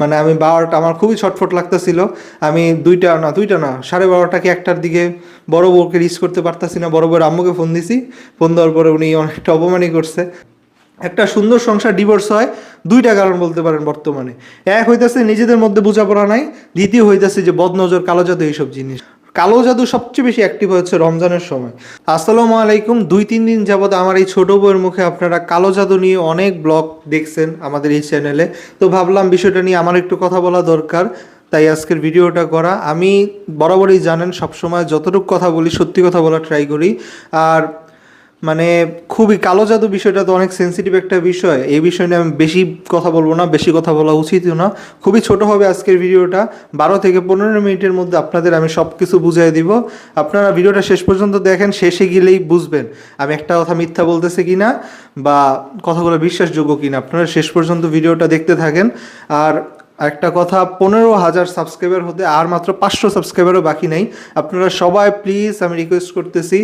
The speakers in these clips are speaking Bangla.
মানে আমি 12টা আমার খুবই ছটফট লাগতেছিল। আমি দুইটা না 12:30 কি একটার দিকে বড় বউকে রিচ করতে পারতাছি না। বড় বউয়ের আম্মুকে ফোন দিছি, ফোন দেওয়ার পরে উনি অনেকটা অপমানই করছে। একটা সুন্দর সংসার ডিভোর্স হয় দুইটা কারণ বলতে পারেন বর্তমানে। এক হইতাছে নিজেদের মধ্যে বোঝাপড়া নাই, দ্বিতীয় হইতাছে যে বদনজর, কালো জাদু, এইসব জিনিস। কালো জাদু সবচেয়ে বেশি অ্যাক্টিভ হচ্ছে রমজানের সময়। আসসালামু আলাইকুম। 2-3 দিন যাবত আমার এই ছোট বউয়ের মুখে আপনারা কালো জাদু নিয়ে অনেক ব্লগ দেখছেন আমাদের এই চ্যানেলে। তো ভাবলাম বিষয়টা নিয়ে আমার একটু কথা বলা দরকার, তাই আজকের ভিডিওটা করা। আমি বরাবরই জানেন সবসময় যতটুকু কথা বলি সত্যি কথা বলা ট্রাই করি। আর মানে খুবই কালো জাদু বিষয়টা তো অনেক সেন্সিটিভ একটা বিষয়। এই বিষয় নিয়ে আমি বেশি কথা বলবো না, বেশি কথা বলা উচিতও না। খুবই ছোট হবে আজকের ভিডিওটা, 12 থেকে 15 মিনিটের মধ্যে আপনাদের আমি সব কিছু বুঝিয়ে দিব। আপনারা ভিডিওটা শেষ পর্যন্ত দেখেন, শেষে গেলেই বুঝবেন আমি একটা কথা মিথ্যা বলতেছি কিনা বা কথাগুলো বিশ্বাসযোগ্য কিনা। আপনারা শেষ পর্যন্ত ভিডিওটা দেখতে থাকেন। আর একটা কথা, 15,000 সাবস্ক্রাইবার হতে আর মাত্র 500 সাবস্ক্রাইবারও বাকি নেই। আপনারা সবাই প্লিজ, আমি রিকোয়েস্ট করতেছি,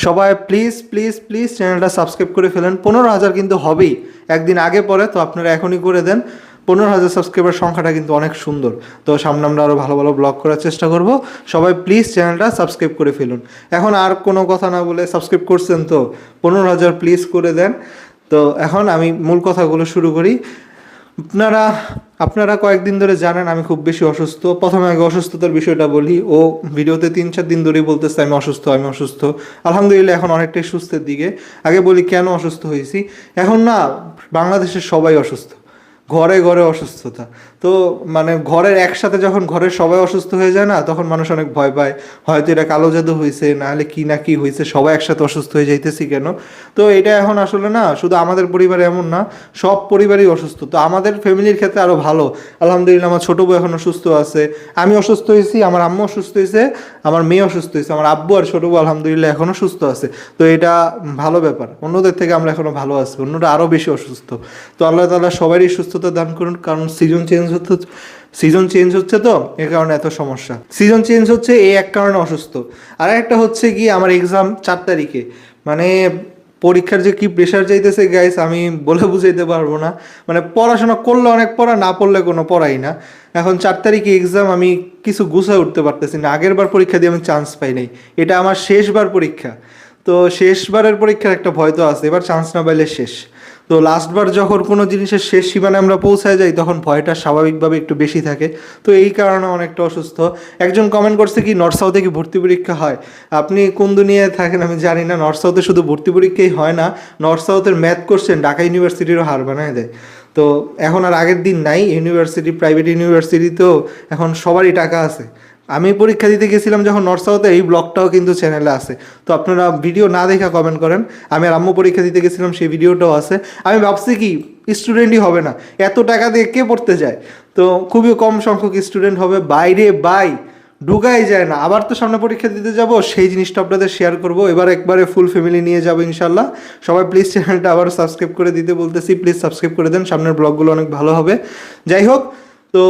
সবাই প্লিজ প্লিজ প্লিজ চ্যানেলটা সাবস্ক্রাইব করে ফেলেন। 15,000 কিন্তু হবেই একদিন আগে পরে, তো আপনারা এখনই করে দেন। 15,000 সাবস্ক্রাইবার সংখ্যাটা কিন্তু অনেক সুন্দর। তো সামনে আমরা আরও ভালো ভালো ব্লগ করার চেষ্টা করব। সবাই প্লিজ চ্যানেলটা সাবস্ক্রাইব করে ফেলুন। এখন আর কোনো কথা না বলে, সাবস্ক্রাইব করছেন তো 15,000 প্লিজ করে দেন। তো এখন আমি মূল কথাগুলো শুরু করি। আপনারা কয়েকদিন ধরে জানেন আমি খুব বেশি অসুস্থ। প্রথমে আগে অসুস্থতার বিষয়টা বলি। ও ভিডিওতে 3-4 দিন ধরেই বলতেছে আমি অসুস্থ, আমি অসুস্থ। আলহামদুলিল্লাহ এখন অনেকটাই সুস্থের দিকে। আগে বলি কেন অসুস্থ হয়েছি। এখন না, বাংলাদেশের সবাই অসুস্থ, ঘরে ঘরে অসুস্থতা। তো মানে ঘরের একসাথে যখন ঘরের সবাই অসুস্থ হয়ে যায় না, তখন মানুষ অনেক ভয় পায়, হয়তো এটা কালো জাদু হয়েছে, নাহলে কি না কি হয়েছে, সবাই একসাথে অসুস্থ হয়ে যাইতেছি কেন। তো এটা এখন আসলে না, শুধু আমাদের পরিবারে এমন না, সব পরিবারই অসুস্থ। তো আমাদের ফ্যামিলির ক্ষেত্রে আরও ভালো, আলহামদুলিল্লাহ। আমার ছোটো বউ এখনও সুস্থ আছে, আমি অসুস্থ হয়েছি, আমার আম্মু অসুস্থ হয়েছে, আমার মেয়ে অসুস্থ হয়েছে, আমার আব্বু আর ছোটো বউ আলহামদুলিল্লাহ এখনও সুস্থ আছে। তো এটা ভালো ব্যাপার। অন্যদের থেকে আমরা এখনও ভালো আছি, অন্যরা আরও বেশি অসুস্থ। তো আল্লাহ তাআলা সবারই সুস্থতা দান করুন, কারণ সিজন চেঞ্জ হচ্ছে তো এ কারণে এত সমস্যা। সিজন চেঞ্জ হচ্ছে এই এক কারণে অসুস্থ। আর একটা হচ্ছে কি, আমার এক্সাম 4 তারিখে। মানে পরীক্ষার যে কি প্রেশার যাইতেছে গাইস, আমি বলে বুঝাইতে পারবো না। মানে পড়াশোনা করলে অনেক পড়া, না পড়লে কোনো পড়াই না। এখন 4 তারিখে এক্সাম, আমি কিছু গুছায় উঠতে পারতেছি না। আগের বার পরীক্ষা দিয়ে আমি চান্স পাই নাই, এটা আমার শেষবার পরীক্ষা। তো শেষবারের পরীক্ষার একটা ভয় তো আছে, এবার চান্স না পাইলে শেষ। তো লাস্টবার যখন কোনো জিনিসের শেষ সীমানায় আমরা পৌঁছায় যাই, তখন ভয়টা স্বাভাবিকভাবে একটু বেশি থাকে। তো এই কারণে অনেকটা অসুস্থ। একজন কমেন্ট করছে কি নর্থ সাউথে কি ভর্তি পরীক্ষা হয়? আপনি কোন দুনিয়ায় থাকেন আমি জানি না। নর্থ সাউথে শুধু ভর্তি পরীক্ষাই হয় না, নর্থ সাউথের ম্যাথ কোশ্চেন ঢাকা ইউনিভার্সিটিরও হার বানায় দেয়। তো এখন আর আগের দিন নাই। ইউনিভার্সিটি, প্রাইভেট ইউনিভার্সিটি, তো এখন সবারই টাকা আছে। আমি পরীক্ষা দিতে গেছিলাম যখন নর্থ সাউথে, এই ব্লগটাও কিন্তু চ্যানেলে আছে। তো আপনারা ভিডিও না দেখা কমেন্ট করেন। আমি আর আম্মু পরীক্ষা দিতে গেছিলাম, সেই ভিডিওটাও আছে। আমি ভাবছি কি স্টুডেন্টই হবে না, এত টাকা দিয়ে কে পড়তে যায়। তো খুবই কম সংখ্যক স্টুডেন্ট হবে, বাইরে ঢুকাই যায় না। আবার তো সামনে পরীক্ষা দিতে যাব, সেই জিনিসটা আপনাদের শেয়ার করব। এবার একবারে ফুল ফ্যামিলি নিয়ে যাবো ইনশাল্লাহ। সবাই প্লিজ চ্যানেলটা আবার সাবস্ক্রাইব করে দিতে বলতেছি, প্লিজ সাবস্ক্রাইব করে দেন, সামনের ব্লগগুলো অনেক ভালো হবে। যাই হোক, তো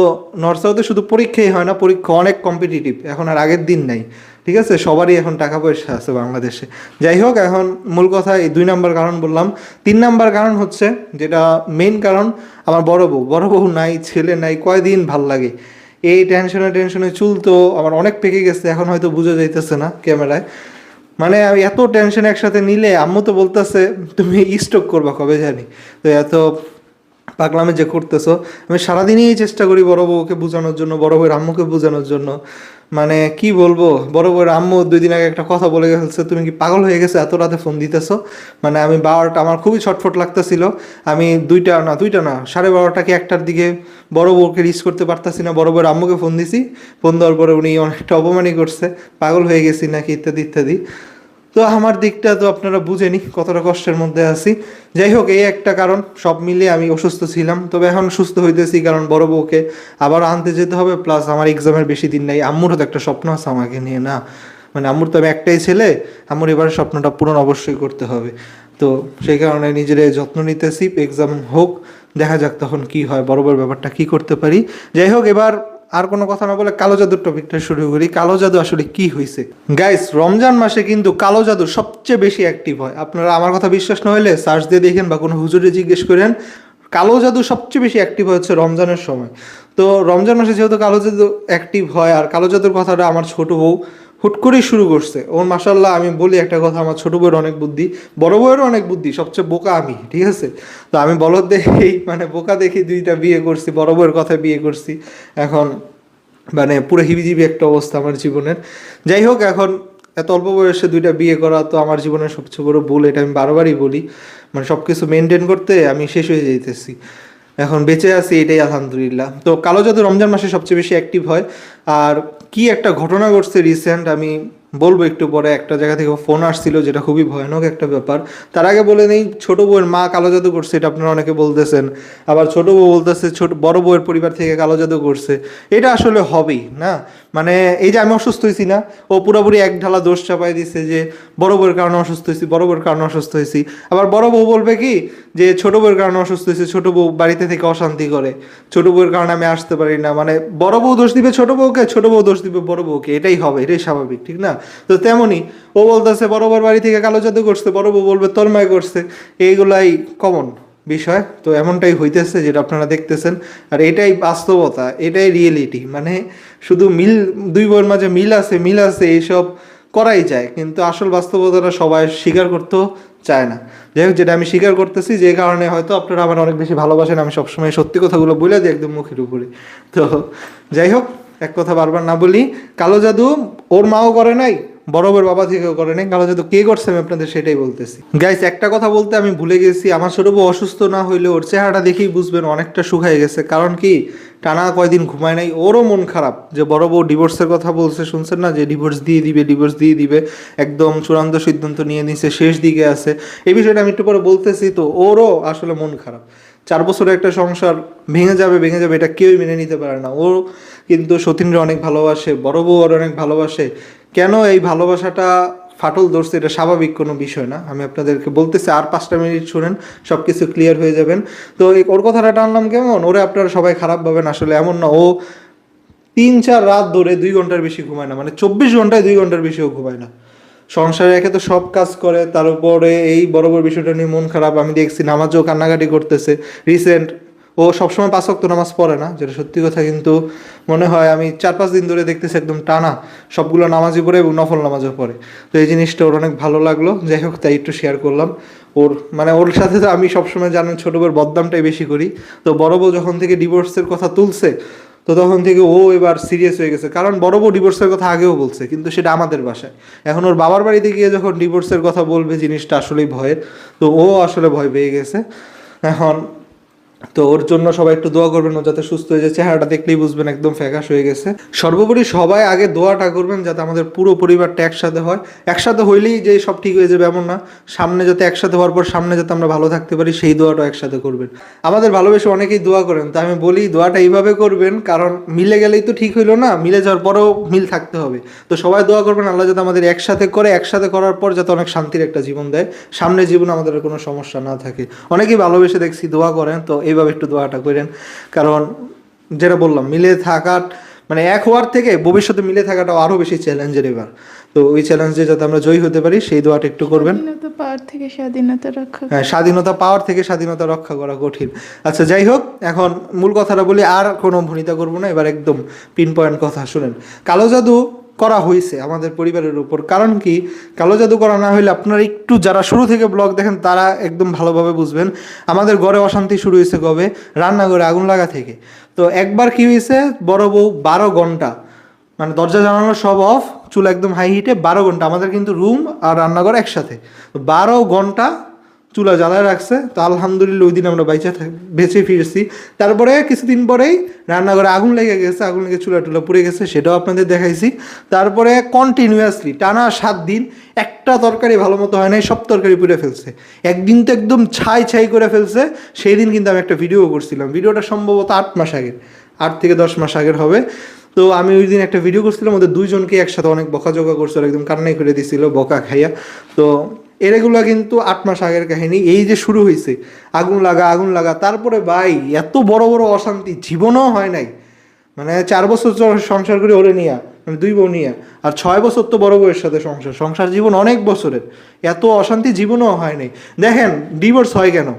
নর্থ সাউথে শুধু পরীক্ষাই হয় না, পরীক্ষা অনেক কম্পিটিটিভ। এখন আর আগের দিন নাই, ঠিক আছে? সবারই এখন টাকা পয়সা আছে বাংলাদেশে। যাই হোক, এখন মূল কথা, এই 2 নাম্বার কারণ বললাম। 3 নাম্বার কারণ হচ্ছে, যেটা মেইন কারণ, আমার বড় বউ নাই, ছেলে নাই, কয়দিন ভাল লাগে। এই টেনশনে চুল তো আমার অনেক পেকে গেছে, এখন হয়তো বোঝা যাইতেছে না ক্যামেরায়। মানে আমি এত টেনশন একসাথে নিলে, আম্মু তো বলতেছে তুমি স্ট্রোক করবা কবে জানি। তো এত পাগলামে যে করতেছো, আমি সারাদিনই চেষ্টা করি বড় বউকে বোঝানোর জন্য, বড় বউয়ের আম্মুকে বোঝানোর জন্য। মানে কি বলবো, বড় বউয়ের আম্মু 2 দিন আগে একটা কথা বলে গেছে, তুমি কি পাগল হয়ে গেছো, এত রাতে ফোন দিতেছো? মানে আমি 12টা, আমার খুবই ছটফট লাগতেছিল। আমি 12:30 কি একটার দিকে বড় বউকে রিচ করতে পারতাছি না। বড় বউয়ের আম্মুকে ফোন দিছি, ফোন দেওয়ার পরে উনি অনেকটা অপমানই করছে, পাগল হয়ে গেছি নাকি ইত্যাদি ইত্যাদি। তো আমার দিকটা তো আপনারা বুঝেনি কতটা কষ্টের মধ্যে আছি। যাই হোক, এই একটা কারণ, সব মিলিয়ে আমি অসুস্থ ছিলাম। তবে এখন সুস্থ হইতেছি, কারণ বড় বউকে আবার আনতে যেতে হবে, প্লাস আমার এক্সামের বেশি দিন নাই। আম্মুরও তো একটা স্বপ্ন আছে আমাকে নিয়ে, না মানে আম্মুর তো আমি একটাই ছেলে, আম্মুর এবারে স্বপ্নটা পূরণ অবশ্যই করতে হবে। তো সেই কারণে নিজের যত্ন নিতেছি, এক্সাম হোক, দেখা যাক তখন কি হয়, বড় বড় ব্যাপারটা কি করতে পারি। যাই হোক, এবার আর কোনো কথা না বলে কালো জাদুর টপিকটা শুরু করি। কালো জাদু আসলে কি হয়েছে গাইস? রমজান মাসে কিন্তু কালো জাদু সবচেয়ে বেশি অ্যাক্টিভ হয়। আপনারা আমার কথা বিশ্বাস না হলে সার্চ দিয়ে দেখেন বা কোনো হুজুরে জিজ্ঞেস করেন। কালো জাদু সবচেয়ে বেশি অ্যাক্টিভ হচ্ছে রমজানের সময়। তো রমজান মাসে যেহেতু কালো জাদু অ্যাক্টিভ হয়, আর কালো জাদুর কথাটা আমার ছোট বউ হুট করেই শুরু করছে। ওর মাশাল্লাহ আমি বলি একটা কথা, আমার ছোট বউয়ের অনেক বুদ্ধি, বড় বউয়েরও অনেক বুদ্ধি, সবচেয়ে বোকা আমি, ঠিক আছে। তো আমি বলদ দেখেই মানে বোকা দেখি দুইটা বিয়ে করছি, বড় বউয়ের কথায় বিয়ে করছি। এখন মানে পুরো হিবিজিবি একটা অবস্থা আমার জীবনের। যাই হোক, এখন এত অল্প বয়সে দুইটা বিয়ে করা তো আমার জীবনের সবচেয়ে বড় ভুল, এটা আমি বারবারই বলি। মানে সব কিছু মেনটেন করতে আমি শেষ হয়ে যাইতেছি, এখন বেঁচে আছি এটাই আলহামদুলিল্লাহ। তো কালো জাদু রমজান মাসে সবচেয়ে বেশি অ্যাক্টিভ হয়। আর কি একটা ঘটনা ঘটছে রিসেন্ট, আমি বলবো একটু পরে। একটা জায়গা থেকে ফোন আসছিল, যেটা খুবই ভয়ানক একটা ব্যাপার। তার আগে বলে নেই, ছোট বউয়ের মা কালো জাদু করছে, এটা আপনারা অনেকে বলতেছেন। আবার ছোট বউ বলতেছে বড় বউয়ের পরিবার থেকে কালো জাদু করছে। এটা আসলে হবেই না। মানে এই যে আমি অসুস্থ হয়েছি না, ও পুরোপুরি এক ঢালা দোষ চাপাই দিচ্ছে যে বড় বউয়ের কারণে অসুস্থ হয়েছি, বড় বউয়ের কারণে অসুস্থ হয়েছি। আবার বড় বউ বলবে কি যে ছোট বউয়ের কারণে অসুস্থ হয়েছে, ছোট বউ বাড়িতে থেকে অশান্তি করে, ছোট বউয়ের কারণে আমি আসতে পারি না। মানে বড় বউ দোষ দিবে ছোট বউকে, ছোট বউ দোষ দিবে বড় বউকে, এটাই হবে, এটাই স্বাভাবিক, ঠিক না? তো তেমনই ও বলতেছে বড় বউর বাড়ি থেকে কালো জাদু করছে, বড় বউ বলবে তন্ময় করছে। এইগুলাই কমন বিষয়। তো এমনটাই হইতেছে যেটা আপনারা দেখতেছেন, আর এটাই বাস্তবতা, এটাই রিয়েলিটি। মানে শুধু মিল, দুই বউয়ের মাঝে মিল আছে, মিল আছে, এইসব করাই যায়, কিন্তু আসল বাস্তবতাটা সবাই স্বীকার করতেও চায় না। যাই হোক, যেটা আমি স্বীকার করতেছি, যে কারণে হয়তো আপনারা আমার অনেক বেশি ভালোবাসেন, আমি সবসময় সত্যি কথাগুলো বলে দিই একদম মুখের উপরে। তো যাই হোক, এক কথা বারবার না বলি, কালো জাদু ওর মাও করে নাই, বড় বউয়ের বাবা থেকেও করে নাই। কালো জাদু কে করছে আমি আপনাদের সেটাই বলতেছি। গাইস, একটা কথা বলতে আমি ভুলে গেছি, আমার ছোট বউ অসুস্থ না হইলে ওর চেহারাটা দেখেই বুঝবেন অনেকটা শুকায় গেছে। কারণ কি, টানা কয়দিন ঘুমায় নাই, ওরও মন খারাপ যে বড় বউ ডিভোর্সের কথা বলছে, শুনছেন না, যে ডিভোর্স দিয়ে দিবে, ডিভোর্স দিয়ে দিবে, একদম চূড়ান্ত সিদ্ধান্ত নিয়ে নিছে, শেষ দিকে আছে। এই বিষয়টা আমি একটু পরে বলতেছি। তো ওরও আসলে মন খারাপ, 4 বছরের একটা সংসার ভেঙে যাবে, ভেঙে যাবে, এটা কেউই মেনে নিতে পারে না। ও কিন্তু সতীন্দ্র অনেক ভালোবাসে, বড় বউ ওর অনেক ভালোবাসে। কেন এই ভালোবাসাটা ফাটল ধরছে, এটা স্বাভাবিক কোনো বিষয় না। আমি আপনাদেরকে বলতেছি, আর 5টা মিনিট শুনেন, সব কিছু ক্লিয়ার হয়ে যাবেন। তো এই ওর কথাটা টানলাম কেমন, ওরে আপনারা সবাই খারাপ ভাবেন, আসলে এমন না। ও 3-4 রাত ধরে 2 ঘন্টার বেশি ঘুমায় না, মানে 24 ঘন্টায় 2 ঘন্টার বেশিও ঘুমায় না। সংসারে একে তো সব কাজ করে, তার উপরে এই বড় বড় বিষয়টা নিয়ে মন খারাপ। আমি দেখছি নামাজও কান্নাকাটি করতেছে রিসেন্ট। ও সবসময় 5 ওয়াক্ত নামাজ পড়ে না, যেটা সত্যি কথা, কিন্তু মনে হয় আমি 4-5 দিন ধরে দেখতেছি একদম টানা সবগুলো নামাজই পড়ে এবং নফল নামাজও পড়ে। তো এই জিনিসটা ওর অনেক ভালো লাগলো। যাই হোক, তাই একটু শেয়ার করলাম। ওর মানে ওর সাথে তো আমি সবসময় জানেন ছোটো বউর বদনামটাই বেশি করি। তো বড় বউ যখন থেকে ডিভোর্সের কথা তুলছে, তো তখন থেকে ও এবার সিরিয়াস হয়ে গেছে। কারণ বড় বউ ডিভোর্সের কথা আগেও বলছে, কিন্তু সেটা আমাদের বাসায়। এখন ওর বাবার বাড়িতে গিয়ে যখন ডিভোর্সের কথা বলবে, জিনিসটা আসলেই ভয়ের। তো ও আসলে ভয় পেয়ে গেছে এখন। তো ওর জন্য সবাই একটু দোয়া করবেন, ও যাতে সুস্থ হয়ে যায়। চেহারাটা দেখলেই বুঝবেন একদম ফ্যাকাশ হয়ে গেছে। সর্বোপরি সবাই আগে দোয়াটা করবেন যাতে আমাদের পুরো পরিবারটা একসাথে হয়। একসাথে হইলেই যে সব ঠিক হয়ে যাবে এমন না, সামনে যাতে একসাথে হওয়ার পর সামনে যাতে আমরা ভালো থাকতে পারি, সেই দোয়াটা একসাথে করবেন। আমাদের ভালোবেসে অনেকেই দোয়া করেন, তা আমি বলি দোয়াটা এইভাবে করবেন, কারণ মিলে গেলেই তো ঠিক হইলো না, মিলে যাওয়ার পরেও মিল থাকতে হবে। তো সবাই দোয়া করবেন আল্লাহ যাতে আমাদের একসাথে করে, একসাথে করার পর যাতে অনেক শান্তির একটা জীবন দেয়, সামনের জীবনে আমাদের আর কোনো সমস্যা না থাকে। অনেকেই ভালোবেসে দেখছি দোয়া করেন, তো এইভাবে একটু দোয়াটা করেন। কারণ যেটা বললাম, মিলে থাকার মানে এক হওয়ার থেকে ভবিষ্যতে মিলে থাকাটা আরও বেশি চ্যালেঞ্জের এবার। তো ওই চ্যালেঞ্জে যাতে আমরা জয়ী হতে পারি, সেই দোয়াটা একটু করবেন। স্বাধীনতা পাওয়ার থেকে স্বাধীনতা রক্ষা করা। হ্যাঁ, স্বাধীনতা পাওয়ার থেকে স্বাধীনতা রক্ষা করা কঠিন। আচ্ছা, যাই হোক, এখন মূল কথাটা বলি, আর কোনো ভনিতা করবো না, এবার একদম পিন পয়েন্ট কথা শুনেন। কালো জাদু করা হয়েছে আমাদের পরিবারের উপর। কারণ কি, কালো জাদু করা না হলে আপনারা একটু যারা শুরু থেকে ব্লগ দেখেন তারা একদম ভালোভাবে বুঝবেন। আমাদের ঘরে অশান্তি শুরু হয়েছে কবে, রান্নাঘরে আগুন লাগা থেকে। তো একবার কি হয়েছে, বড় বউ 12 ঘন্টা মানে দরজা জানানো সব অফ, চুলা একদম হাই হিটে 12 ঘন্টা, আমাদের কিন্তু রুম আর রান্নাঘর একসাথে, 12 ঘন্টা চুলা জ্বালায় রাখছে। তো আলহামদুলিল্লাহ ওই দিন আমরা বেঁচে ফিরছি। তারপরে কিছুদিন পরেই রান্নাঘরে আগুন লেগে গেছে, আগুন লেগে চুলা টুলা পুড়ে গেছে, সেটাও আপনাদের দেখাইছি। তারপরে কন্টিনিউয়াসলি টানা 7 দিন একটা তরকারি ভালো মতো হয় নাই, সব তরকারি পুড়ে ফেলছে। একদিন তো একদম ছাই ছাই করে ফেলছে। সেই দিন কিন্তু আমি একটা ভিডিও করছিলাম, ভিডিওটা সম্ভবত 8 মাস আগের, 8 থেকে 10 মাস আগের হবে। তো আমি ওই দিন একটা ভিডিও করছিলাম, ওদের দুইজনকে একসাথে অনেক বকাঝকা করছিল, একদম কান্নাই করে দিছিল বকা খাইয়া। তো এগুলো কিন্তু 8 মাস আগের কাহিনী। এই যে শুরু হয়েছে আগুন লাগা আগুন লাগা, তারপরে ভাই এত বড় বড় অশান্তি জীবনেও হয় নাই। মানে 4 বছর সংসার করে ওরে নিয়া, মানে 2 বউ নিয়া, আর 6 বছর তো বড় বউয়ের সাথে সংসার জীবন অনেক বছরের, এত অশান্তি জীবনেও হয় নাই। দেখেন ডিভোর্স হয় কেন,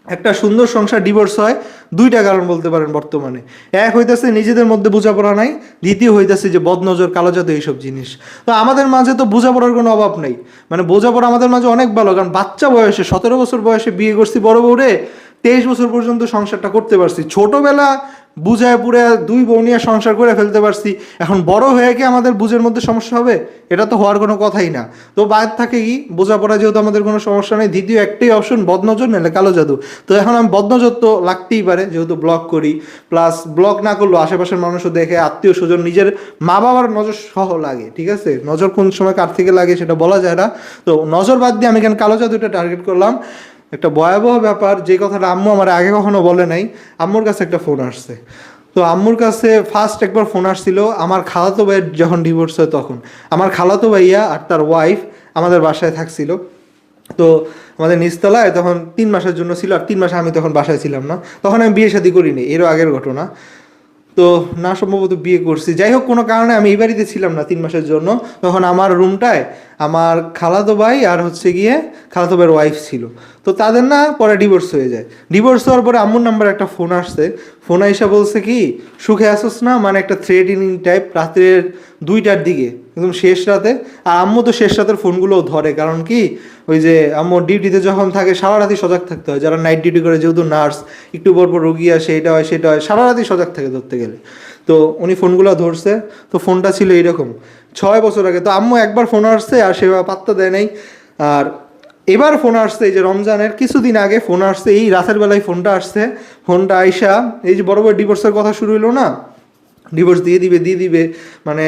একটা সুন্দর সংসার ডিভোর্স হয় দুইটা কারণ বলতে পারেন বর্তমানে। এক হইতেছে নিজেদের মধ্যে বোঝাপড়া নাই, দ্বিতীয় হইতেছে যে বদনজর, কালো জাদু, এইসব জিনিস। তো আমাদের মাঝে তো বোঝাপড়ার কোনো অভাব নাই, মানে বোঝাপড়া আমাদের মাঝে অনেক ভালো, কারণ বাচ্চা বয়সে 17 বছর বয়সে বিয়ে করছি বড় বউরে, 23 বছর পর্যন্ত সংসারটা করতে পারছি। ছোটবেলা বুঝায় পুরে দুই বউ নিয়ে সংসার করে ফেলতে পারছি, এখন বড় হয়ে কি আমাদের বুঝের মধ্যে সমস্যা হবে? এটা তো হওয়ার কোনো কথাই না। তো বাইরে থাকে কি বোঝাপড়া, যেহেতু আমাদের কোনো সমস্যা নেই, দ্বিতীয় একটাই অপশন বদনজর নাহলে কালো জাদু। তো এখন আমি বদনজর তো লাগতেই পারে, যেহেতু ব্লগ করি, প্লাস ব্লগ না করলেও আশেপাশের মানুষও দেখে, আত্মীয় স্বজন, নিজের মা বাবার নজর সহ লাগে, ঠিক আছে? নজর কোন সময় কার থেকে লাগে সেটা বলা যায় না। তো নজর বাদ দিয়ে আমি কেন কালো জাদুটা টার্গেট করলাম, একটা ভয়াবহ ব্যাপার, যে কথাটা আম্মু আমার আগে কখনো বলে নাই। আম্মুর কাছে একটা ফোন আসছে। তো আম্মুর কাছে ফার্স্ট একবার ফোন আসছিল আমার খালাতো ভাইয়ের যখন ডিভোর্স হয় তখন। আমার খালাতো ভাইয়া আর তার ওয়াইফ আমাদের বাসায় থাকছিল। তো আমাদের নিচতলায় তখন 3 মাসের জন্য ছিল, আর 3 মাসে আমি তখন বাসায় ছিলাম না, তখন আমি বিয়ে শাদী করিনি, এরও আগের ঘটনা। তো না সম্ভবত বিয়ে করছি, যাই হোক কোনো কারণে আমি এই বাড়িতে ছিলাম না 3 মাসের জন্য। তখন আমার রুমটায় আমার খালাতো ভাই আর হচ্ছে গিয়ে খালাতো ভাইয়ের ওয়াইফ ছিল। তো তাদের না পরে ডিভোর্স হয়ে যায়। ডিভোর্স হওয়ার পরে আম্মুর নাম্বার একটা ফোন আসছে। ফোন এসে বলছে কি, সুখে আসোস না, মানে একটা থ্রেটিনিং টাইপ, রাত্রের 2টার দিকে, একদম শেষ রাতে। আর আম্মু তো শেষ রাতের ফোনগুলোও ধরে, কারণ কি ওই যে আম্মু ডিউটিতে যখন থাকে সারা রাতি সজাগ থাকতে হয়, যারা নাইট ডিউটি করে, যেহেতু নার্স, একটু পর পর রুগী আসে, এটা হয় সেটা হয়, সারা রাতি সজাগ থাকে ধরতে গেলে। তো উনি ফোনগুলো ধরছে। তো ফোনটা ছিল এইরকম 6 বছর আগে। তো আম্মু একবার ফোন আসছে আর সেভাবে পাত্তা দেয় নাই। আর এবার ফোন আসছে এই যে রমজানের কিছুদিন আগে ফোন আসছে, এই রাতের বেলায় ফোনটা আসছে। ফোনটা আইসা এই যে বড় বড় ডিভোর্সের কথা শুরু হলো না, ডিভোর্স দিয়ে দিবে মানে,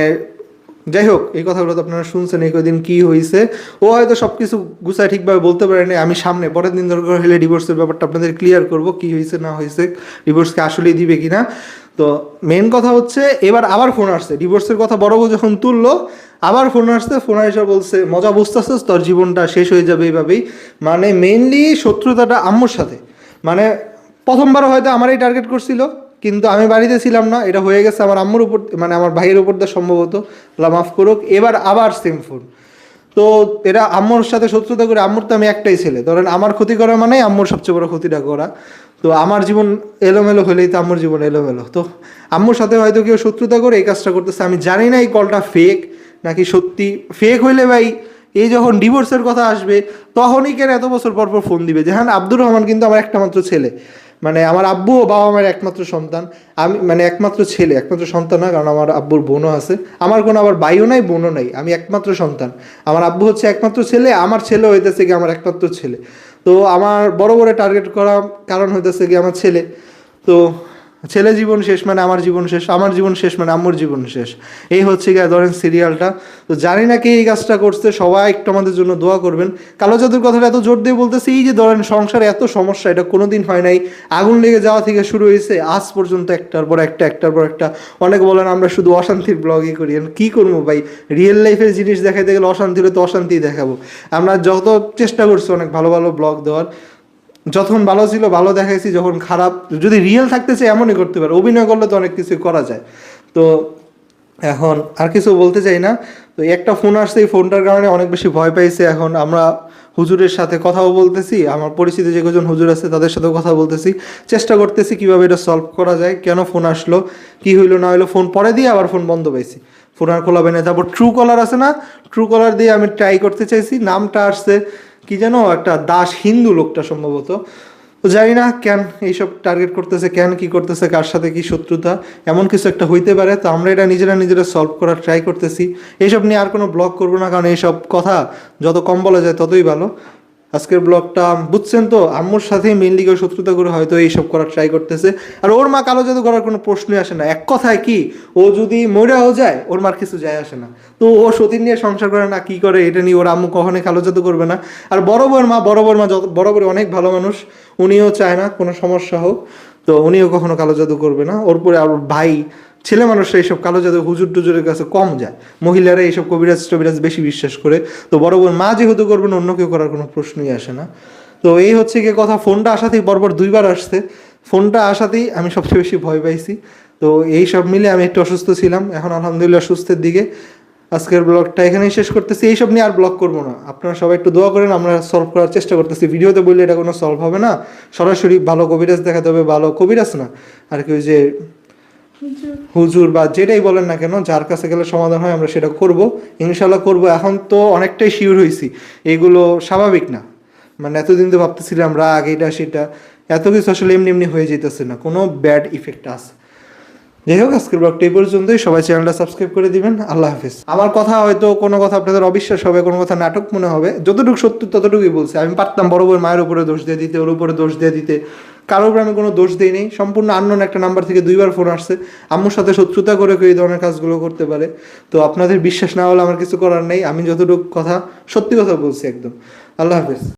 যাই হোক এই কথাগুলো তো আপনারা শুনছেন এই কদিন কী হয়েছে। ও হয়তো সব কিছু গুছায় ঠিকভাবে বলতে পারেনি, আমি সামনে পরের দিন দরকার হলে ডিভোর্সের ব্যাপারটা আপনাদের ক্লিয়ার করব, কী হয়েছে না হয়েছে, ডিভোর্সকে আসলেই দিবে কিনা। তো মেন কথা হচ্ছে এবার আবার ফোন আসছে, ডিভোর্সের কথা বড় বউ যখন তুললো আবার ফোন আসছে। ফোন এসে বলছে মজা বুঝতেছিস, তোর জীবনটা শেষ হয়ে যাবে এইভাবেই। মানে মেইনলি শত্রুতাটা আম্মুর সাথে, মানে প্রথমবার হয়তো আমারই টার্গেট করছিল, কিন্তু আমি বাড়িতে ছিলাম না, এটা হয়ে গেছে আমার আম্মুর উপর, মানে আমার ভাইয়ের উপর দিয়ে সম্ভবত, আল্লাহ মাফ করুক। এবার আবার সেম ফোন। তো এরা আম্মুর সাথে শত্রুতা করে, আম্মুর তো আমি একটাই ছেলে, ধরেন আমার ক্ষতি করা মানে আম্মুর সবচেয়ে বড় ক্ষতিটা করা। তো আমার জীবন এলোমেলো হলেই তো আম্মুর জীবন এলোমেলো। তো আম্মুর সাথে হয়তো কেউ শত্রুতা করে এই কাজটা করতেছে, আমি জানি না এই কলটা ফেক নাকি সত্যি। ফেক হইলে ভাই এই যখন ডিভোর্সের কথা আসবে তখনই কেন এত বছর পর পর ফোন দিবে? যেখানে আব্দুর রহমান কিন্তু আমার একটা মাত্র ছেলে, মানে আমার আব্বু ও বাবা মায়ের একমাত্র সন্তান। আমি মানে একমাত্র ছেলে, একমাত্র সন্তান না, কারণ আমার আব্বুর বোনও আছে, আমার কোনো আবার ভাইও নাই বোনও নাই, আমি একমাত্র সন্তান। আমার আব্বু হচ্ছে একমাত্র ছেলে, আমার ছেলে হইতেছে কি আমার একমাত্র ছেলে। তো আমার বড় বড় টার্গেট করা কারণ হইতেছে কি আমার ছেলে। তো ছেলে জীবন শেষ মানে আমার জীবন শেষ, আমার জীবন শেষ মানে আম্মুর জীবন শেষ, এই হচ্ছে গিয়ে ধরেন সিরিয়ালটা। তো জানি না কে এই কাজটা করছে, সবাই একটু আমাদের জন্য দোয়া করবেন। কালো জাদুর কথাটা এত জোর দিয়ে বলতেছে, এই যে ধরেন সংসারে এত সমস্যা, এটা কোনোদিন হয় নাই, আগুন লেগে যাওয়া থেকে শুরু হয়েছে আজ পর্যন্ত একটার পর একটা। অনেকে বলেন আমরা শুধু অশান্তির ব্লগই করি, কী করবো ভাই, রিয়েল লাইফের জিনিস দেখাইতে গেলে অশান্তি হলে তো অশান্তি দেখাবো। আমরা যত চেষ্টা করছি অনেক ভালো ভালো ব্লগ দেওয়ার, যখন ভালো ছিল ভালো দেখাইছি, যখন খারাপ, যদি রিয়েল থাকতে চাই এমনই করতে পারে, অভিনয় করলে তো অনেক কিছু করা যায়। তো এখন আর কিছু বলতে চাই না। তো একটা ফোন আসছে, এই ফোনটার কারণে অনেক বেশি ভয় পাইছে। এখন আমরা হুজুরের সাথে কথাও বলতেছি, আমার পরিচিত যে কজন হুজুর আছে তাদের সাথেও কথা বলতেছি, চেষ্টা করতেছি কীভাবে এটা সলভ করা যায়, কেন ফোন আসলো, কী হইলো না হইলো। ফোন পরে দিয়ে আবার ফোন বন্ধ পাইছি, ফোন আর খোলাবে না। তারপর ট্রু কলার আছে না, ট্রু কলার দিয়ে আমি ট্রাই করতে চাইছি, নামটা আসছে কি যেন একটা দাস, হিন্দু লোকটা সম্ভবত। তো জানি না কেন এইসব টার্গেট করতেছে, কেন কি করতেছে, কার সাথে কি শত্রুতা, এমন কিছু একটা হইতে পারে। তো আমরা এটা নিজেরা সলভ করার ট্রাই করতেছি। এইসব নিয়ে আর কোনো ব্লগ করবো না, কারণ এইসব কথা যত কম বলা যায় ততই ভালো। আজকের ব্লগটা বুঝছেন তো, আম্মুর সাথে মেইনলি কেউ শত্রুতা করে হয়তো এইসব করার ট্রাই করতেছে। আর ওর মা কালো জাদু করার কোনো প্রশ্নই আসে না। এক কথায় কি, ও যদি মরেও যায় ওর মার কিছু যায় আসে না। তো ও সতীন নিয়ে সংসার করে না, কি করে এটা নিয়ে ওর আম্মু কখনোই কালো জাদু করবে না। আর বড় বউয়ের মা বরাবরই অনেক ভালো মানুষ, উনিও চায় না কোনো সমস্যা হোক। তো উনিও কখনো কালো জাদু করবে না। ওর পরে আর ভাই, ছেলে মানুষরা এইসব কালো জাদু হুজুর টুজুরের কাছে কম যায়, মহিলারা এইসব কবিরাজ টবিরাজ বেশি বিশ্বাস করে। তো বড় বোন মা যেহেতু করবে না, অন্য কেউ করার কোনো প্রশ্নই আসে না। তো এই হচ্ছে গিয়ে কথা। ফোনটা আসাতেই পরপর 2বার আসছে, ফোনটা আসাতেই আমি সবচেয়ে বেশি ভয় পাইছি। তো এই সব মিলে আমি একটু অসুস্থ ছিলাম, এখন আলহামদুলিল্লাহ সুস্থের দিকে। আজকের ব্লগটা এখানেই শেষ করতেছি। এইসব নিয়ে আর ব্লগ করবো না, আপনারা সবাই একটু দোয়া করেন, আমরা সলভ করার চেষ্টা করতেছি। ভিডিওতে বললে এটা কোনো সলভ হবে না, সরাসরি ভালো কবিরাজ দেখাতে হবে, ভালো কবিরাজ না আর কি, ওই যে হুজুর বা যেটাই বলেন না কেন, যার কাছে গেলে সমাধান হয় আমরা সেটা করব, ইনশাল্লাহ করব। এখন তো অনেকটাই শিওর হয়েছি এইগুলো স্বাভাবিক না, মানে এতদিন তো ভাবতেছিলাম রাগ এটা সেটা, এত কিছু আসলে এমনি এমনি হয়ে যেতেছে না, কোনো ব্যাড ইফেক্ট আছে। যাই হোক, আজকের ব্লগটা এই পর্যন্তই। সবাই চ্যানেলটা সাবস্ক্রাইব করে দিবেন। আল্লাহ হাফিজ। আমার কথা হয়তো কোনো কথা আপনাদের অবিশ্বাস হবে, কোনো কথা নাটক মনে হবে, যতটুকু সত্য ততটুকুই বলছি। আমি পারতাম বড় বড় মায়ের উপরে দোষ দিয়ে দিতে, ওর উপরে দোষ দিয়ে দিতে, কারোর উপরে আমি কোনো দোষ দিই নেই। সম্পূর্ণ আননোন একটা নাম্বার থেকে 2বার ফোন আসছে, আম্মুর সাথে শত্রুতা করে কেউ এই ধরনের কাজগুলো করতে পারে। তো আপনাদের বিশ্বাস না হলে আমার কিছু করার নেই, আমি যতটুকু কথা সত্যি কথা বলছি একদম। আল্লাহ হাফিজ।